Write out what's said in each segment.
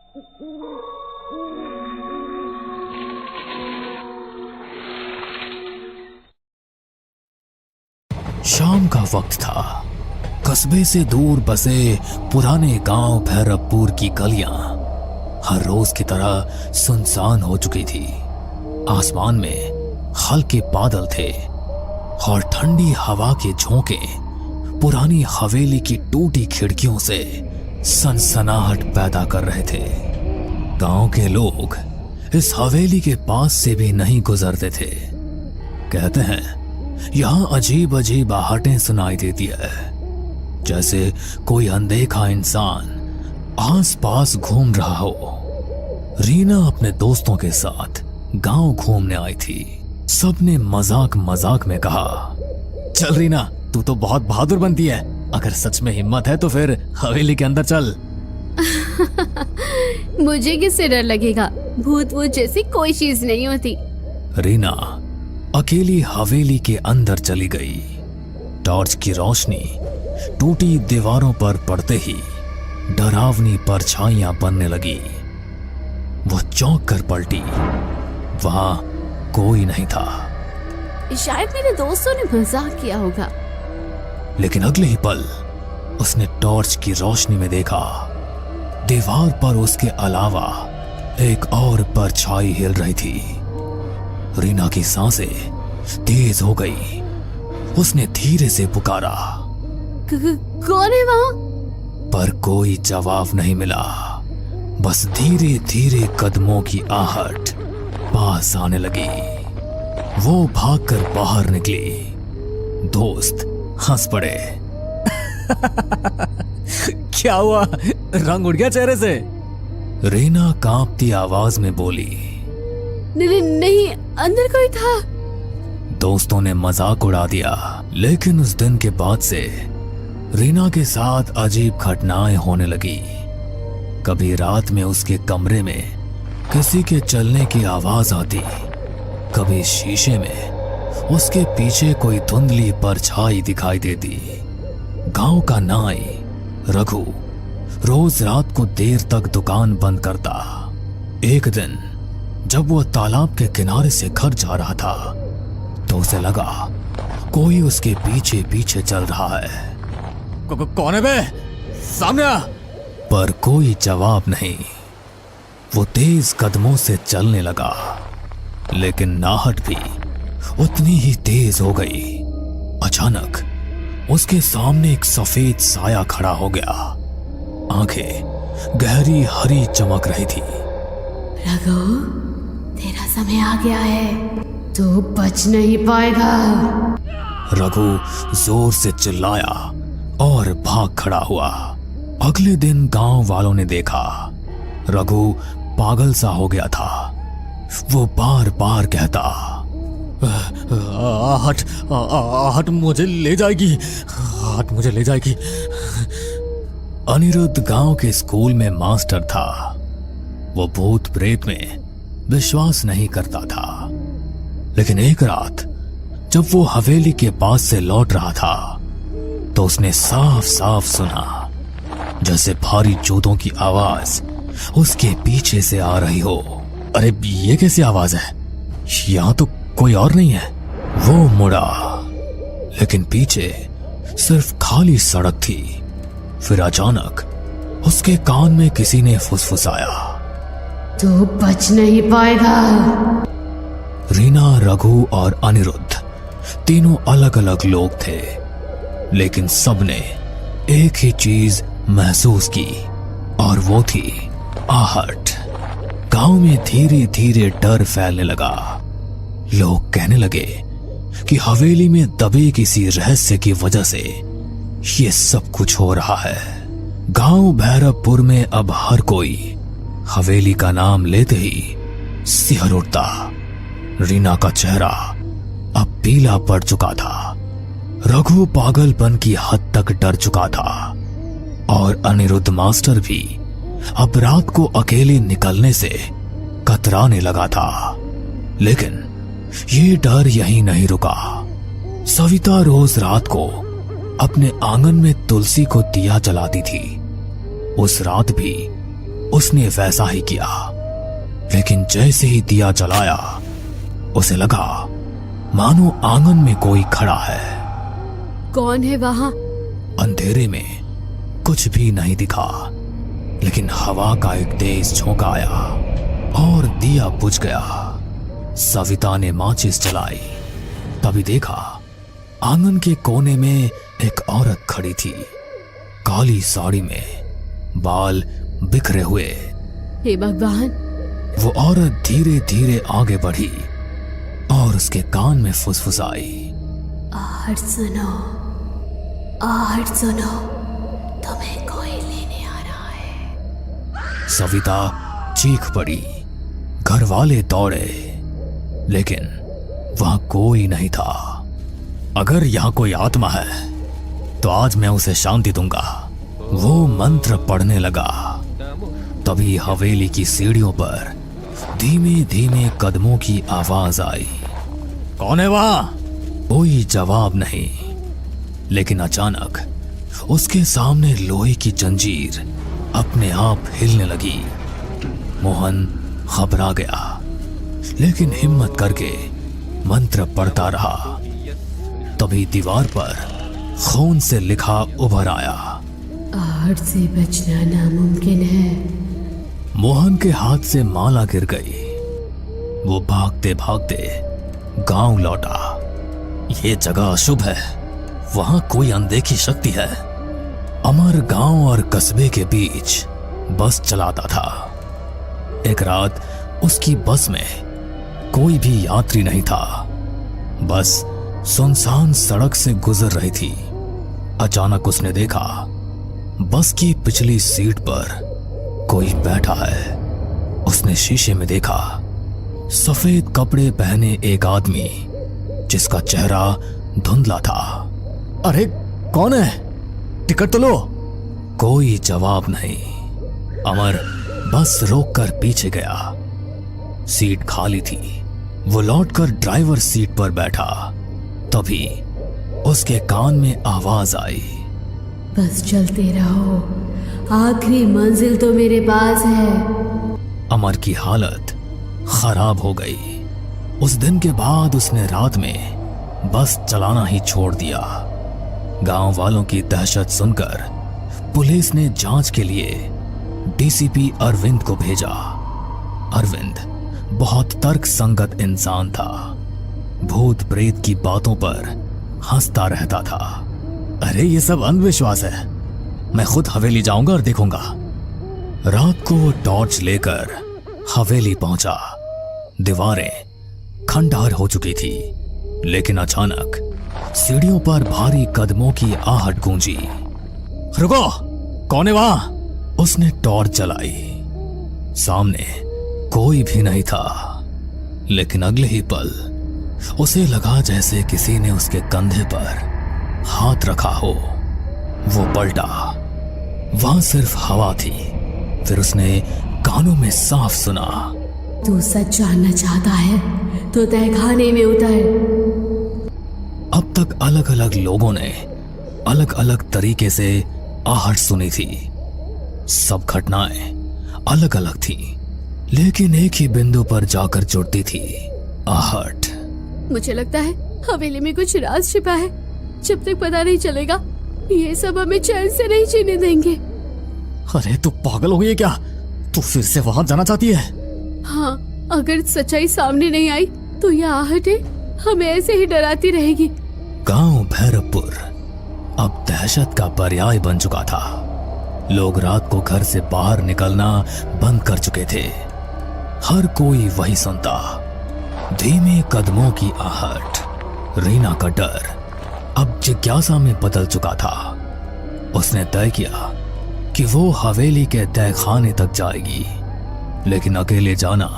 शाम का वक्त था। कस्बे से दूर बसे पुराने गांव भैरवपुर की गलियां हर रोज की तरह सुनसान हो चुकी थी। आसमान में हल्के बादल थे और ठंडी हवा के झोंके पुरानी हवेली की टूटी खिड़कियों से सनसनाहट पैदा कर रहे थे। गांव के लोग इस हवेली के पास से भी नहीं गुजरते थे। कहते हैं यहां अजीब अजीब आहटें सुनाई देती है, जैसे कोई अनदेखा इंसान आस पास घूम रहा हो। रीना अपने दोस्तों के साथ गांव घूमने आई थी। सबने मजाक मजाक में कहा, चल रीना, तू तो बहुत बहादुर बनती है। अगर सच में हिम्मत है तो फिर हवेली के अंदर चल। मुझे किससे डर लगेगा? भूत वूत जैसी कोई चीज नहीं होती। रीना अकेली हवेली के अंदर चली गई। टॉर्च की रोशनी टूटी दीवारों पर पड़ते ही डरावनी परछाइयां बनने लगी। वो चौंक कर पलटी। वहां कोई नहीं था। शायद मेरे दोस्तों ने मजाक किया होगा। लेकिन अगले ही पल उसने टॉर्च की रोशनी में देखा, दीवार पर उसके अलावा एक और परछाई हिल रही थी। रीना की सांसें तेज हो गई। उसने धीरे से पुकारा, कौन है वहां? पर कोई जवाब नहीं मिला। बस धीरे धीरे कदमों की आहट पास आने लगी। वो भागकर बाहर निकली। दोस्त हंस पड़े। क्या हुआ? रंग उड़ गया चेहरे से? रीना कांपती आवाज में बोली, नहीं, अंदर कोई था। दोस्तों ने मजाक उड़ा दिया। लेकिन उस दिन के बाद से रीना के साथ अजीब घटनाएं होने लगी। कभी रात में उसके कमरे में किसी के चलने की आवाज आती, कभी शीशे में उसके पीछे कोई धुंधली परछाई दिखाई देती। गांव का नाई रघु रोज रात को देर तक दुकान बंद करता। एक दिन जब वो तालाब के किनारे से घर जा रहा था तो उसे लगा कोई उसके पीछे पीछे चल रहा है। कौन है बे? सामने आ। पर कोई जवाब नहीं। वो तेज कदमों से चलने लगा, लेकिन नाहट भी उतनी ही तेज हो गई। अचानक उसके सामने एक सफेद साया खड़ा हो गया। आंखें गहरी हरी चमक रही थी। रघु, तेरा समय आ गया है, तू बच नहीं पाएगा। रघु जोर से चिल्लाया और भाग खड़ा हुआ। अगले दिन गांव वालों ने देखा रघु पागल सा हो गया था। वो बार बार कहता, आहट मुझे ले जाएगी, आहट मुझे ले जाएगी। अनिरुद्ध गांव के स्कूल में मास्टर था। वो भूत प्रेत में विश्वास नहीं करता था। लेकिन एक रात जब वो हवेली के पास से लौट रहा था तो उसने साफ साफ सुना जैसे भारी जूतों की आवाज उसके पीछे से आ रही हो। अरे ये कैसी आवाज है? यहां तो कोई और नहीं है। वो मुड़ा, लेकिन पीछे सिर्फ खाली सड़क थी। फिर अचानक उसके कान में किसी ने फुसफुसाया, तू बच नहीं पाएगा। रीना, रघु और अनिरुद्ध तीनों अलग अलग लोग थे, लेकिन सबने एक ही चीज महसूस की और वो थी आहट। गांव में धीरे धीरे डर फैलने लगा। लोग कहने लगे कि हवेली में दबे किसी रहस्य की वजह से ये सब कुछ हो रहा है। गांव भैरवपुर में अब हर कोई हवेली का नाम लेते ही सिहर उठता। रीना का चेहरा अब पीला पड़ चुका था। रघु पागलपन की हद तक डर चुका था और अनिरुद्ध मास्टर भी अब रात को अकेले निकलने से कतराने लगा था। लेकिन ये डर यहीं नहीं रुका। सविता रोज रात को अपने आंगन में तुलसी को दिया जलाती थी। उस रात भी उसने वैसा ही किया, लेकिन जैसे ही दिया जलाया उसे लगा मानो आंगन में कोई खड़ा है। कौन है वहां? अंधेरे में कुछ भी नहीं दिखा, लेकिन हवा का एक तेज झोंका आया और दिया बुझ गया। सविता ने माचिस जलाई, तभी देखा आंगन के कोने में एक औरत खड़ी थी, काली साड़ी में, बाल बिखरे हुए। हे भगवान! वो औरत धीरे धीरे आगे बढ़ी और उसके कान में फुसफुसाई, आहट सुनो, आहट सुनो, तुम्हें कोई लेने आ रहा है। सविता चीख पड़ी। घर वाले दौड़े, लेकिन वहां कोई नहीं था। अगर यहां कोई आत्मा है तो आज मैं उसे शांति दूंगा, वो मंत्र पढ़ने लगा। तभी हवेली की सीढ़ियों पर धीमे धीमे कदमों की आवाज आई। कौन है वहां? कोई जवाब नहीं, लेकिन अचानक उसके सामने लोहे की जंजीर अपने आप हिलने लगी। मोहन घबरा गया, लेकिन हिम्मत करके मंत्र पढ़ता रहा। तभी दीवार पर खून से लिखा उभर आया, आहट से बचना नामुमकिन है। मोहन के हाथ से माला गिर गई। वो भागते भागते गांव लौटा। ये जगह अशुभ है, वहां कोई अनदेखी शक्ति है। अमर गांव और कस्बे के बीच बस चलाता था। एक रात उसकी बस में कोई भी यात्री नहीं था। बस सुनसान सड़क से गुजर रही थी। अचानक उसने देखा बस की पिछली सीट पर कोई बैठा है। उसने शीशे में देखा सफेद कपड़े पहने एक आदमी, जिसका चेहरा धुंधला था। अरे कौन है? टिकट तो लो। कोई जवाब नहीं। अमर बस रोककर पीछे गया। सीट खाली थी। वो लौटकर ड्राइवर सीट पर बैठा। तभी उसके कान में आवाज आई, बस चलते रहो, आखिरी मंजिल तो मेरे पास है। अमर की हालत खराब हो गई। उस दिन के बाद उसने रात में बस चलाना ही छोड़ दिया। गांव वालों की दहशत सुनकर पुलिस ने जांच के लिए डीसीपी अरविंद को भेजा। अरविंद बहुत तर्कसंगत इंसान था। भूत प्रेत की बातों पर हंसता रहता था। अरे ये सब अंधविश्वास है, मैं खुद हवेली जाऊंगा और देखूंगा। रात को वो टॉर्च लेकर हवेली पहुंचा। दीवारें खंडहर हो चुकी थी, लेकिन अचानक सीढ़ियों पर भारी कदमों की आहट गूंजी। रुको, कौन है वहां? उसने टॉर्च जलाई। सामने कोई भी नहीं था, लेकिन अगले ही पल उसे लगा जैसे किसी ने उसके कंधे पर हाथ रखा हो। वो पलटा, वहां सिर्फ हवा थी। फिर उसने कानों में साफ सुना, तू सच जानना चाहता है तो तहखाने में उतर। अब तक अलग अलग लोगों ने अलग अलग तरीके से आहट सुनी थी। सब घटनाएं अलग अलग थी, लेकिन एक ही बिंदु पर जाकर जुड़ती थी, आहट। मुझे लगता है हवेली में कुछ राज छिपा है। जब तक पता नहीं चलेगा, ये सब हमें चैन से नहीं जीने देंगे। अरे तू पागल हो गई है क्या? तू फिर से वहां जाना चाहती है? हाँ, अगर सच्चाई सामने नहीं आई तो यह आहटें हमें ऐसे ही डराती रहेगी। गांव भैरवपुर अब दहशत का पर्याय बन चुका था। लोग रात को घर से बाहर निकलना बंद कर चुके थे। हर कोई वही सुनता, धीमे कदमों की आहट। रीना का डर अब जिज्ञासा में बदल चुका था। उसने तय किया कि वो हवेली के तहखाने तक जाएगी, लेकिन अकेले जाना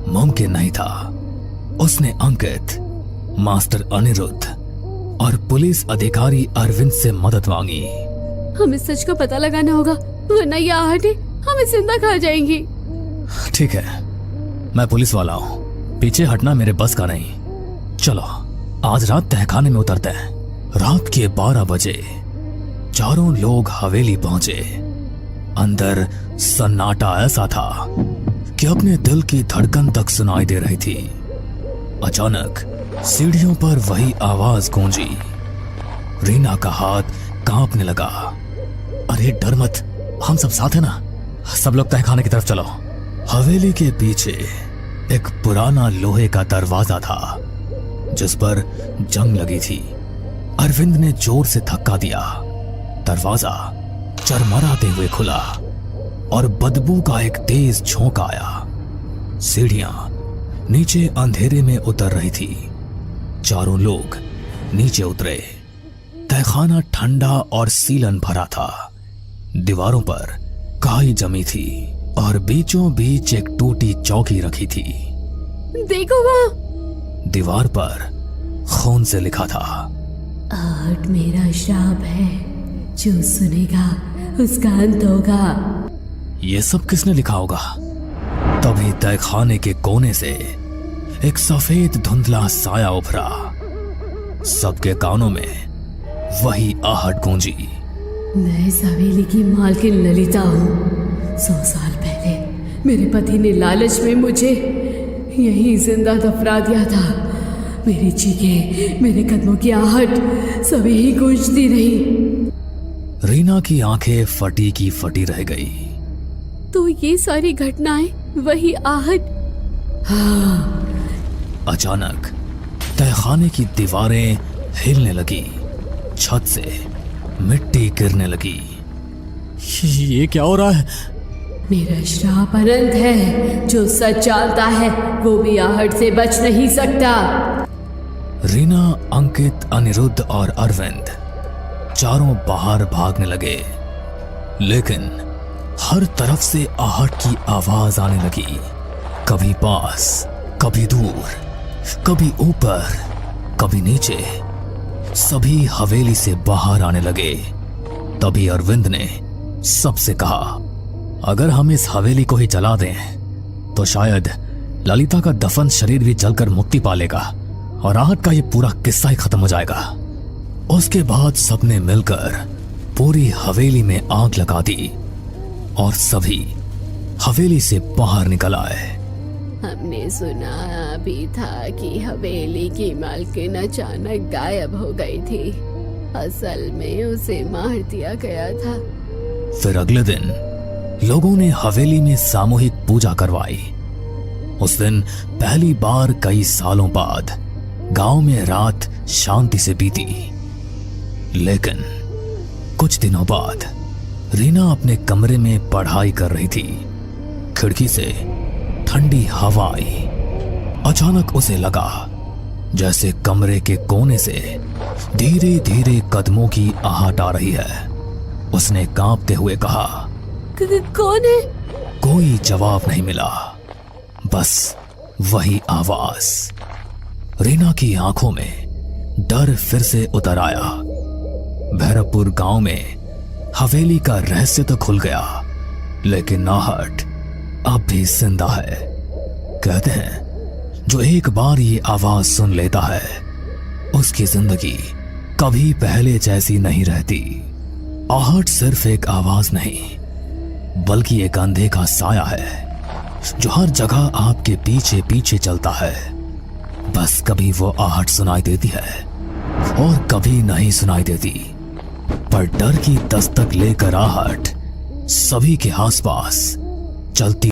मुमकिन नहीं था। उसने अंकित, मास्टर अनिरुद्ध और पुलिस अधिकारी अरविंद से मदद मांगी। हमें सच का पता लगाना होगा, वरना ये आहटें हमें जिंदा खा जाएंगी। ठीक है, मैं पुलिस वाला हूँ, पीछे हटना मेरे बस का नहीं। चलो आज रात तहखाने में उतरते हैं। रात के 12 बजे चारों लोग हवेली पहुंचे। अंदर सन्नाटा ऐसा था कि अपने दिल की धड़कन तक सुनाई दे रही थी। अचानक सीढ़ियों पर वही आवाज गूंजी। रीना का हाथ कांपने लगा। अरे डर मत, हम सब साथ हैं ना, सब लोग तहखाने की तरफ चलो। हवेली के पीछे एक पुराना लोहे का दरवाजा था जिस पर जंग लगी थी। अरविंद ने जोर से धक्का दिया। दरवाजा चरमराते हुए खुला और बदबू का एक तेज झोंका आया। सीढ़ियां नीचे अंधेरे में उतर रही थी। चारों लोग नीचे उतरे। तहखाना ठंडा और सीलन भरा था। दीवारों पर काई जमी थी और बीचों बीच एक टूटी चौकी रखी थी। देखो वहाँ। दीवार पर खून से लिखा था, आहट मेरा श्राप है, जो सुनेगा उसका अंत होगा। ये सब किसने लिखा होगा? तभी तहखाने के कोने से एक सफेद धुंधला साया उभरा। सबके कानों में वही आहट गूंजी। मैं इस हवेली की मालकिन ललिता हूँ। 100 साल पहले मेरे पति ने लालच में मुझे यहीं जिंदा दफना दिया था। मेरी चीखें, मेरे कदमों की आहट सब यही गूंजती रही। रीना की आंखें फटी की फटी रह गई। तो ये सारी घटनाएं वही आहट? हाँ। अचानक तहखाने की दीवारें हिलने लगी। छत से मिट्टी गिरने लगी। ये क्या हो रहा है? मेरा श्राप अनंत है। जो सच जानता है वो भी आहट से बच नहीं सकता। रीना, अंकित, अनिरुद्ध और अरविंद चारों बाहर भागने लगे, लेकिन हर तरफ से आहट की आवाज आने लगी। कभी पास, कभी दूर, कभी ऊपर, कभी नीचे। सभी हवेली से बाहर आने लगे। तभी अरविंद ने सबसे कहा, अगर हम इस हवेली को ही जला दें तो शायद ललिता का दफन शरीर भी जलकर मुक्ति पा लेगा और आहट का ये पूरा किस्सा ही खत्म हो जाएगा। उसके बाद सबने मिलकर पूरी हवेली में आग लगा दी और सभी हवेली से बाहर निकल आए। हमने सुना भी था कि हवेली की मालकिन अचानक गायब हो गई थी। असल में उसे मार दिया गया था। फिर अगले दिन लोगों ने हवेली में सामूहिक पूजा करवाई। उस दिन पहली बार कई सालों बाद गांव में रात शांति से बीती। लेकिन कुछ दिनों बाद रीना अपने कमरे में पढ़ाई कर रही थी। खिड़की से ठंडी हवा आई। अचानक उसे लगा जैसे कमरे के कोने से धीरे धीरे कदमों की आहट आ रही है। उसने कांपते हुए कहा, कौन है? कोई जवाब नहीं मिला, बस वही आवाज। रीना की आंखों में डर फिर से उतर आया। भैरवपुर गांव में हवेली का रहस्य तो खुल गया, लेकिन आहट अब भी जिंदा है। कहते हैं जो एक बार ये आवाज सुन लेता है उसकी जिंदगी कभी पहले जैसी नहीं रहती। आहट सिर्फ एक आवाज नहीं, बल्कि एक अंधे का साया है जो हर जगह आपके पीछे पीछे चलता है। बस कभी वो आहट सुनाई देती है और कभी नहीं सुनाई देती, पर डर की दस्तक लेकर आहट सभी के आसपास चलती